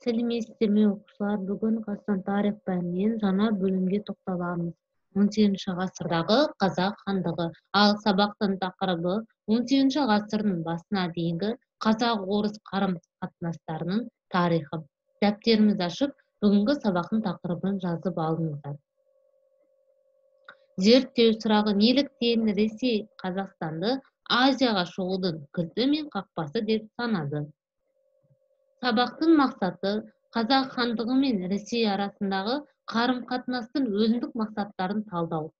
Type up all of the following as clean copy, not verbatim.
Сәлеметсіздерме оқушылар, бүгін Қазақстан тарих пәнінен жаңа бөлімге тоқталамыз. 18 ғасырдағы қазақ хандығы. Ал сабақтың тақырыбы 18 ғасырдың басына дейінгі қазақ-орыс қарым-қатынастарының тарихы. Дәптерімізді ашып, бүгінгі сабақтың тақырыбын жазып алыңыздар. Зерттеу сұрағы: неліктен Ресей Қазақстанды Азияға шығудың кілті мен қақпасы деп санады? Сабақтың мақсаты қазақ хандығы мен Ресей арасындағы қарым-қатынастың өзіндік мақсаттарын талдау,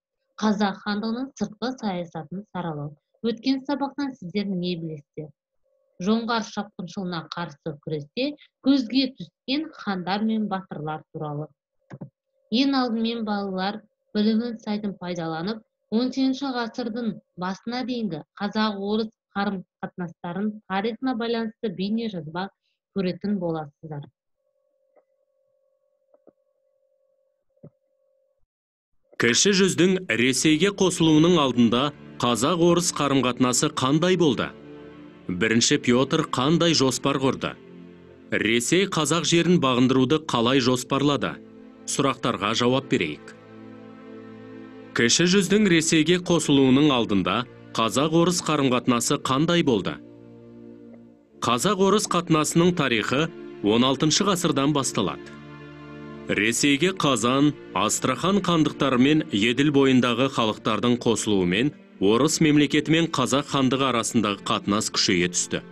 қазақ хандығының сыртқы саясатын саралау. Өткен сабақтан сіздер не білесіздер? Жоңғар шапқыншылығына қарсы күресте көзге түскен хандар мен батырлар туралы. Ең алдымен балалар білімін сайтын пайдаланып, 18 ғасырдың басына дейінгі қазақ-орыс қарым-қатынастарын тарихына байланысты бейне жазба көретін боласыздар. Кіші жүздің Ресейге қосылуының алдында қазақ-орыс қарым-қатынасы қандай болды? Бірінші Петр қандай жоспар құрды? Ресей қазақ жерін бағындыруды қалай жоспарлады? Сұрақтарға жауап берейік. Кіші жүздің Ресейге қосылуының алдында қазақ-орыс қарым-қатынасы қандай болды? Қазақ-орыс қатынасының тарихы 16 ғасырдан басталады. Ресейге Қазан, Астрахан хандықтары мен Еділ бойындағы халықтардың қосылуымен орыс мемлекеті мен қазақ хандығы арасындағы қатынас күшейе түсті.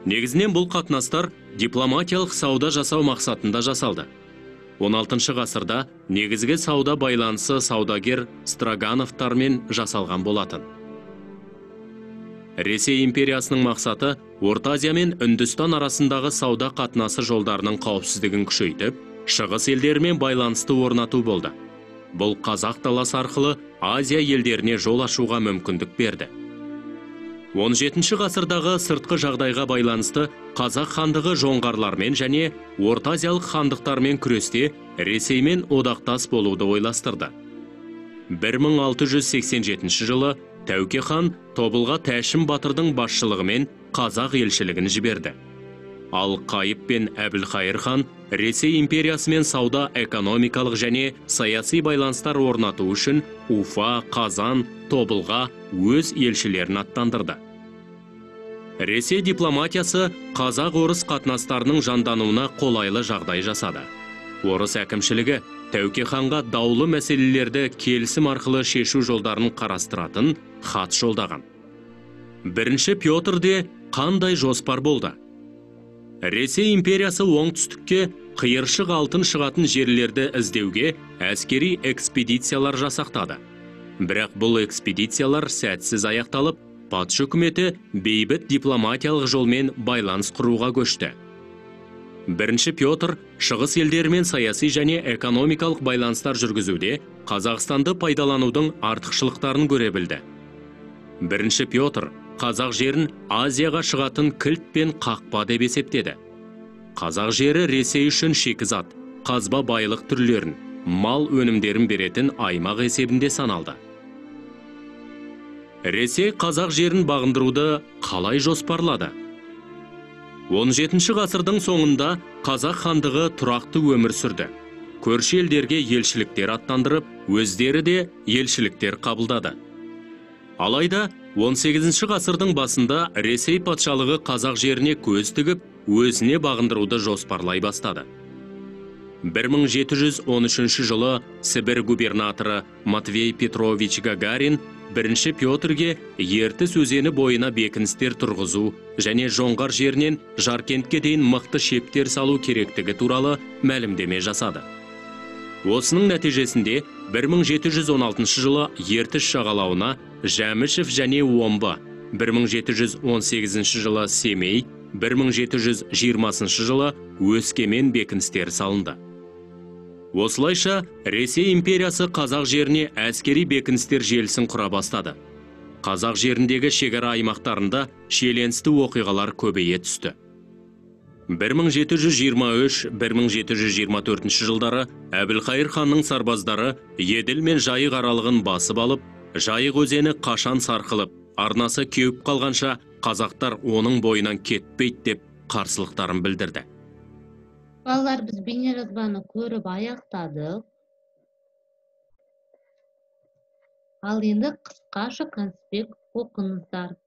Негізінен бұл қатынастар дипломатиялық сауда жасау мақсатында жасалды. 16 ғасырда негізгі сауда байланысы саудагер Строгановтармен жасалған болатын. Ресей империясының мақсаты Орта Азия мен Үндістан арасындағы сауда қатынасы жолдарының қауіпсіздігін күшейтіп, шығыс елдерімен байланысты орнату болды. Бұл қазақ даласы арқылы Азия елдеріне жол ашуға мүмкіндік берді. 17 ғасырдағы сыртқы жағдайға байланысты қазақ хандығы жоңғарлармен және Орта Азиялық хандықтармен күресте Ресеймен одақтас болуды ойластырды. 1687 жылы Тәуке хан Тобылға Тәшім батырдың басшылығымен қазақ елшілігін жіберді. Ал Қайып пен Әбілқайыр хан Ресей империясымен сауда, экономикалық және саяси байланыстар орнату үшін Уфа, Қазан, Тобылға өз елшілерін аттандырды. Ресей дипломатиясы қазақ-орыс қатынастарының жандануына қолайлы жағдай жасады. Орыс әкімшілігі Тәуке ханға даулы мәселелерді келісім арқылы шешу жолдарын қарастыратын хат жолдаған. Бірінші Петрде қандай жоспар болды? Ресей империясы оңтүстікке қиыршық алтын шығатын жерлерді іздеуге әскери экспедициялар жасақтады. Бірақ бұл экспедициялар сәтсіз аяқталып, патша үкіметі бейбіт дипломатиялық жолмен байланыс құруға көшті. Бірінші Петр шығыс елдерімен саяси және экономикалық байланыстар жүргізуде Қазақстанды пайдаланудың артықшылықтарын көре білді. Бірінші Петр қазақ жерін Азияға шығатын кілт пен қақпа деп есептеді. Қазақ жері Ресей үшін шикізат, қазба байлық түрлерін, мал өнімдерін беретін аймақ есебінде саналды. Ресей қазақ жерін бағындыруды қалай жоспарлады? 17 ғасырдың соңында қазақ хандығы тұрақты өмір сүрді. Көрші елдерге елшіліктер аттандырып, өздері де елшіліктер қабылдады. Алайда 18 ғасырдың басында Ресей патшалығы қазақ жеріне көз тігіп, өзіне бағындыруды жоспарлай бастады. 1713 жылы Сібір губернаторы Матвей Петрович Гагарин бірінші Петрге Ертіс өзені бойына бекіністер тұрғызу және жоңғар жерінен Жаркентке дейін мықты шептер салу керектігі туралы мәлімдеме жасады. Осының нәтижесінде 1716 жылы Ертіс жағалауына Жәмішев және Омбы, 1718 жылы Семей, 1720 жылы Өскемен бекіністер салынды. Осылайша Ресей империясы қазақ жеріне әскери бекіністер желісін құра бастады. Қазақ жеріндегі шекара аймақтарында шиеленісті оқиғалар көбейе түсті. 1723-1724 жылдары Әбілқайыр ханның сарбаздары Еділ мен Жайық аралығын басып алып, Жайық өзені қашан сарқылып, арнасы кеуіп қалғанша қазақтар оның бойынан кетпейді деп қарсылықтарын білдірді. Балдар, биз бейне жазбаны көрүп аяктадык. Ал эми кыскаша конспект окуңуздар.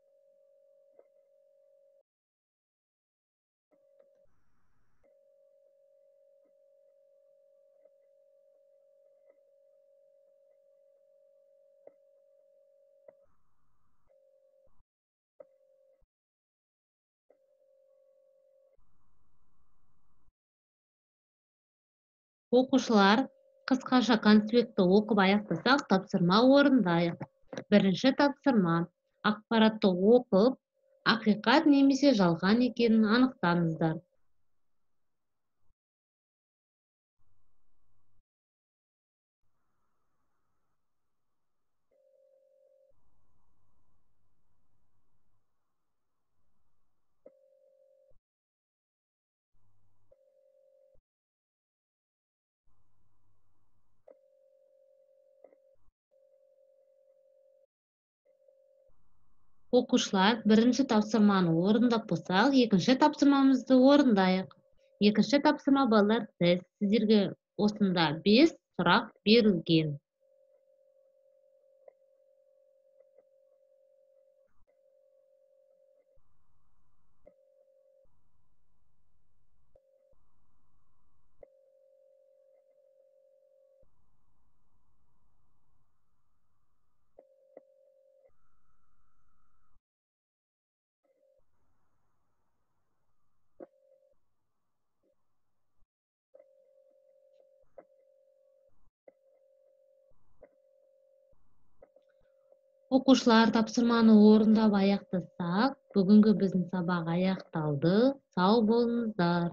Окуучулар, кыскаша конспектти окуп аяктасак, тапсырма орундайык. Биринчи тапсырма: акпаратты окуп, акыйкат немесе жалган экенин аныктаңыздар. Окуучулар, биринчи тапсырманы орундап болсак, экинчи тапсырмамызды орундайык. Экинчи тапсырма балдар тест. Силерге осунда 5 сурак берилген. Окуучулар, тапсырманы орундап аяктасак, бүгүнкү биздин сабак аякталды. Сау болуңуздар.